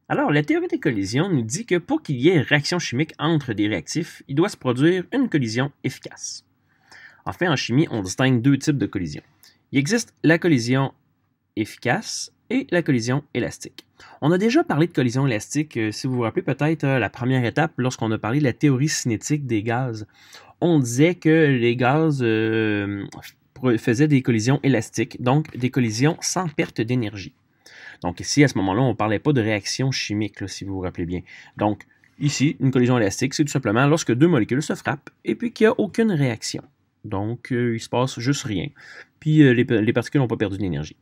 Alors, la théorie des collisions nous dit que pour qu'il y ait réaction chimique entre des réactifs, il doit se produire une collision efficace. En fait, en chimie, on distingue deux types de collisions. Il existe la collision efficace et la collision élastique. On a déjà parlé de collision élastique, si vous vous rappelez peut-être la première étape lorsqu'on a parlé de la théorie cinétique des gaz. On disait que les gaz faisaient des collisions élastiques, donc des collisions sans perte d'énergie. Donc ici, à ce moment-là, on ne parlait pas de réaction chimique, là, si vous vous rappelez bien. Donc ici, une collision élastique, c'est tout simplement lorsque deux molécules se frappent et puis qu'il n'y a aucune réaction. Donc il ne se passe juste rien. Puis les particules n'ont pas perdu d'énergie.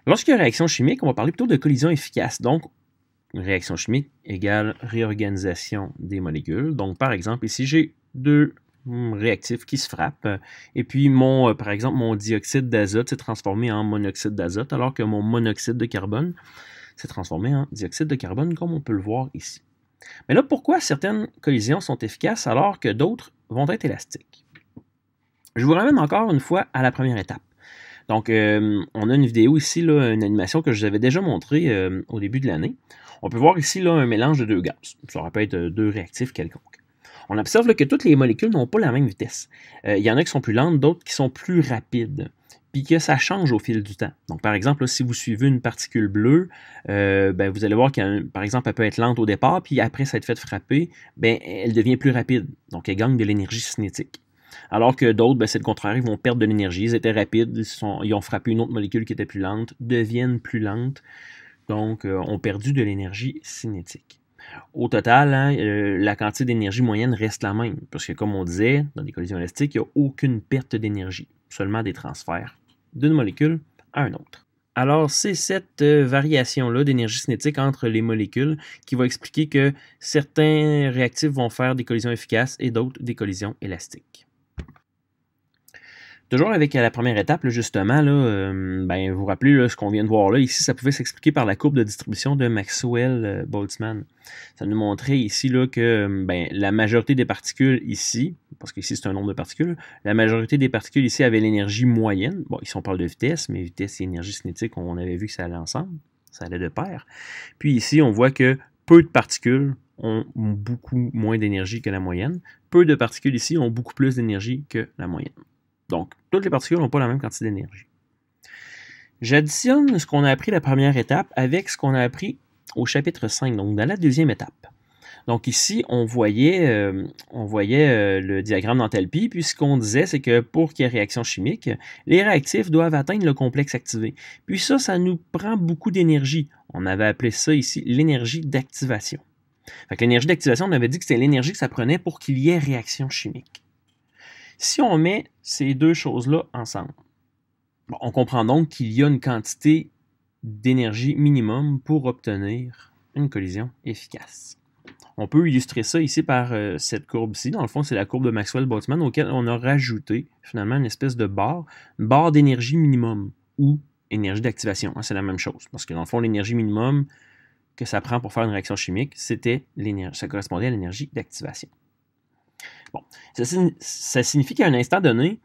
Lorsqu'il y a réaction chimique, on va parler plutôt de collision efficace. Donc, une réaction chimique égale réorganisation des molécules. Donc, par exemple, ici, j'ai deux réactifs qui se frappent. Et puis, par exemple, mon dioxyde d'azote s'est transformé en monoxyde d'azote, alors que mon monoxyde de carbone s'est transformé en dioxyde de carbone, comme on peut le voir ici. Mais là, pourquoi certaines collisions sont efficaces alors que d'autres vont être élastiques? Je vous ramène encore une fois à la première étape. Donc, on a une vidéo ici, là, une animation que je vous avais déjà montrée au début de l'année. On peut voir ici là, un mélange de deux gaz. Ça aurait pu être deux réactifs quelconques. On observe là, que toutes les molécules n'ont pas la même vitesse. Il y en a qui sont plus lentes, d'autres qui sont plus rapides. Puis que ça change au fil du temps. Donc, par exemple, là, si vous suivez une particule bleue, vous allez voir qu'elle, par exemple, elle peut être lente au départ, puis après s'être fait frapper, elle devient plus rapide. Donc, elle gagne de l'énergie cinétique. Alors que d'autres, c'est le contraire, ils vont perdre de l'énergie, ils étaient rapides, ils ont frappé une autre molécule qui était plus lente, deviennent plus lentes, donc ont perdu de l'énergie cinétique. Au total, la quantité d'énergie moyenne reste la même, parce que comme on disait, dans les collisions élastiques, il n'y a aucune perte d'énergie, seulement des transferts d'une molécule à une autre. Alors, c'est cette variation-là d'énergie cinétique entre les molécules qui va expliquer que certains réactifs vont faire des collisions efficaces et d'autres des collisions élastiques. Toujours avec la première étape, là, justement, là, vous vous rappelez là, ce qu'on vient de voir là, ici, ça pouvait s'expliquer par la courbe de distribution de Maxwell-Boltzmann. Ça nous montrait ici là, que la majorité des particules ici, parce qu'ici c'est un nombre de particules, la majorité des particules ici avaient l'énergie moyenne. Bon, ici on parle de vitesse, mais vitesse et énergie cinétique, on avait vu que ça allait ensemble, ça allait de pair. Puis ici, on voit que peu de particules ont beaucoup moins d'énergie que la moyenne. Peu de particules ici ont beaucoup plus d'énergie que la moyenne. Donc, toutes les particules n'ont pas la même quantité d'énergie. J'additionne ce qu'on a appris la première étape avec ce qu'on a appris au chapitre 5, donc dans la deuxième étape. Donc ici, on voyait le diagramme d'enthalpie, puis ce qu'on disait, c'est que pour qu'il y ait réaction chimique, les réactifs doivent atteindre le complexe activé. Puis ça nous prend beaucoup d'énergie. On avait appelé ça ici l'énergie d'activation. Fait que l'énergie d'activation, on avait dit que c'était l'énergie que ça prenait pour qu'il y ait réaction chimique. Si on met ces deux choses-là ensemble, on comprend donc qu'il y a une quantité d'énergie minimum pour obtenir une collision efficace. On peut illustrer ça ici par cette courbe-ci. Dans le fond, c'est la courbe de Maxwell-Boltzmann auquel on a rajouté finalement une espèce de barre, une barre d'énergie minimum ou énergie d'activation. C'est la même chose parce que dans le fond, l'énergie minimum que ça prend pour faire une réaction chimique, ça correspondait à l'énergie d'activation. Bon, ça signifie qu'à un instant donné,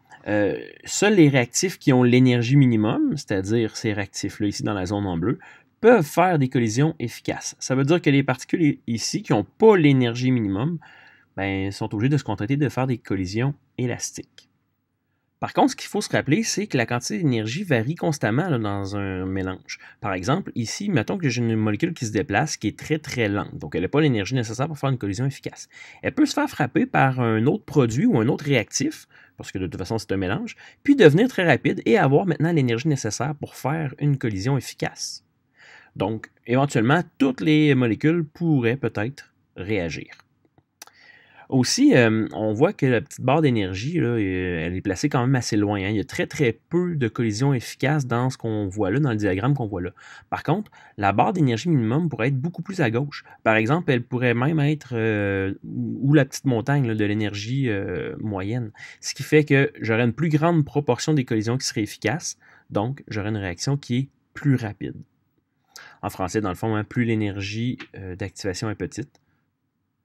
seuls les réactifs qui ont l'énergie minimum, c'est-à-dire ces réactifs-là ici dans la zone en bleu, peuvent faire des collisions efficaces. Ça veut dire que les particules ici qui n'ont pas l'énergie minimum sont obligées de se contenter de faire des collisions élastiques. Par contre, ce qu'il faut se rappeler, c'est que la quantité d'énergie varie constamment là, dans un mélange. Par exemple, ici, mettons que j'ai une molécule qui se déplace, qui est très très lente, donc elle n'a pas l'énergie nécessaire pour faire une collision efficace. Elle peut se faire frapper par un autre produit ou un autre réactif, parce que de toute façon c'est un mélange, puis devenir très rapide et avoir maintenant l'énergie nécessaire pour faire une collision efficace. Donc, éventuellement, toutes les molécules pourraient peut-être réagir. Aussi, on voit que la petite barre d'énergie, là, elle est placée quand même assez loin. Il y a très très peu de collisions efficaces dans ce qu'on voit là, dans le diagramme qu'on voit là. Par contre, la barre d'énergie minimum pourrait être beaucoup plus à gauche. Par exemple, elle pourrait même être ou la petite montagne là, de l'énergie moyenne. Ce qui fait que j'aurais une plus grande proportion des collisions qui seraient efficaces. Donc, j'aurais une réaction qui est plus rapide. En français, dans le fond, plus l'énergie d'activation est petite,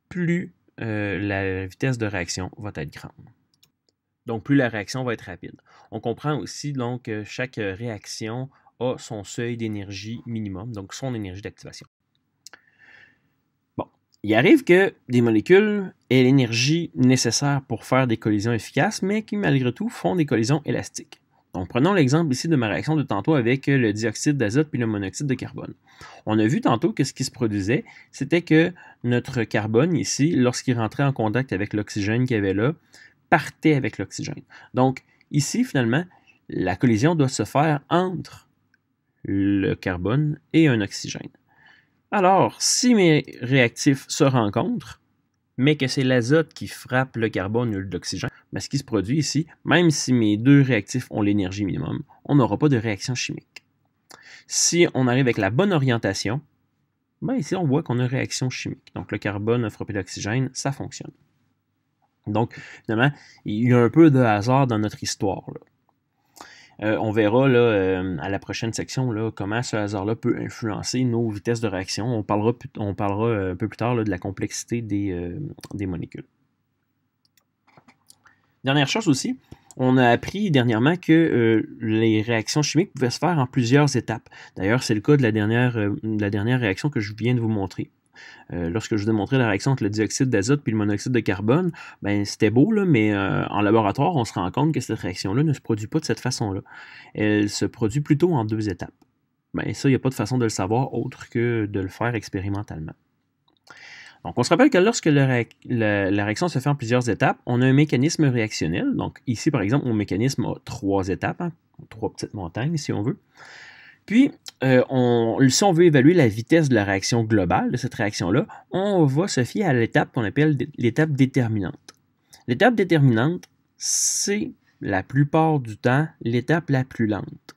plus la vitesse de réaction va être grande. Donc, plus la réaction va être rapide. On comprend aussi donc que chaque réaction a son seuil d'énergie minimum, donc son énergie d'activation. Il arrive que des molécules aient l'énergie nécessaire pour faire des collisions efficaces, mais qui malgré tout font des collisions élastiques. Donc prenons l'exemple ici de ma réaction de tantôt avec le dioxyde d'azote puis le monoxyde de carbone. On a vu tantôt que ce qui se produisait, c'était que notre carbone ici, lorsqu'il rentrait en contact avec l'oxygène qu'il y avait là, partait avec l'oxygène. Donc ici, finalement, la collision doit se faire entre le carbone et un oxygène. Alors, si mes réactifs se rencontrent, mais que c'est l'azote qui frappe le carbone ou l'oxygène, ben ce qui se produit ici, même si mes deux réactifs ont l'énergie minimum, on n'aura pas de réaction chimique. Si on arrive avec la bonne orientation, ben ici on voit qu'on a une réaction chimique. Donc le carbone a frappé l'oxygène, ça fonctionne. Donc finalement, il y a un peu de hasard dans notre histoire, là. On verra là, à la prochaine section là, comment ce hasard-là peut influencer nos vitesses de réaction. On parlera un peu plus tard là, de la complexité des molécules. Dernière chose aussi, on a appris dernièrement que les réactions chimiques pouvaient se faire en plusieurs étapes. D'ailleurs, c'est le cas de la dernière réaction que je viens de vous montrer. Lorsque je vous ai montré la réaction entre le dioxyde d'azote et le monoxyde de carbone, ben, c'était beau, là, mais en laboratoire, on se rend compte que cette réaction-là ne se produit pas de cette façon-là. Elle se produit plutôt en 2 étapes. Ben, ça, il n'y a pas de façon de le savoir autre que de le faire expérimentalement. Donc, on se rappelle que lorsque la réaction se fait en plusieurs étapes, on a un mécanisme réactionnel. Donc, ici, par exemple, mon mécanisme a 3 étapes, hein, 3 petites montagnes, si on veut. Puis, si on veut évaluer la vitesse de la réaction globale de cette réaction-là, on va se fier à l'étape qu'on appelle l'étape déterminante. L'étape déterminante, c'est la plupart du temps l'étape la plus lente.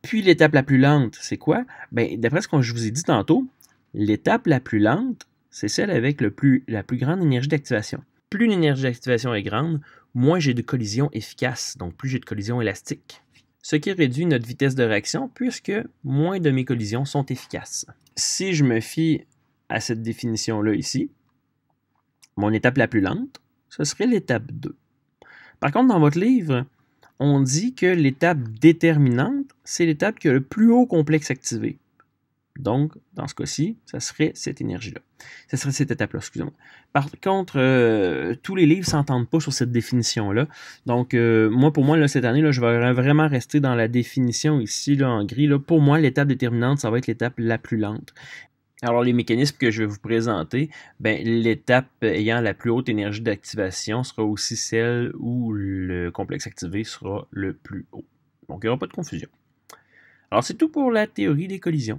Puis l'étape la plus lente, c'est quoi? Ben, d'après ce que je vous ai dit tantôt, l'étape la plus lente, c'est celle avec la plus grande énergie d'activation. Plus l'énergie d'activation est grande, moins j'ai de collisions efficaces, donc plus j'ai de collisions élastiques. Ce qui réduit notre vitesse de réaction puisque moins de mes collisions sont efficaces. Si je me fie à cette définition-là ici, mon étape la plus lente, ce serait l'étape 2. Par contre, dans votre livre, on dit que l'étape déterminante, c'est l'étape qui a le plus haut complexe activé. Donc, dans ce cas-ci, ça serait cette énergie-là. Ça serait cette étape-là, excusez-moi. Par contre, tous les livres ne s'entendent pas sur cette définition-là. Donc, pour moi, là, cette année, là, je vais vraiment rester dans la définition ici, là, en gris. Là. Pour moi, l'étape déterminante, ça va être l'étape la plus lente. Alors, les mécanismes que je vais vous présenter, ben, l'étape ayant la plus haute énergie d'activation sera aussi celle où le complexe activé sera le plus haut. Donc, il n'y aura pas de confusion. Alors, c'est tout pour la théorie des collisions.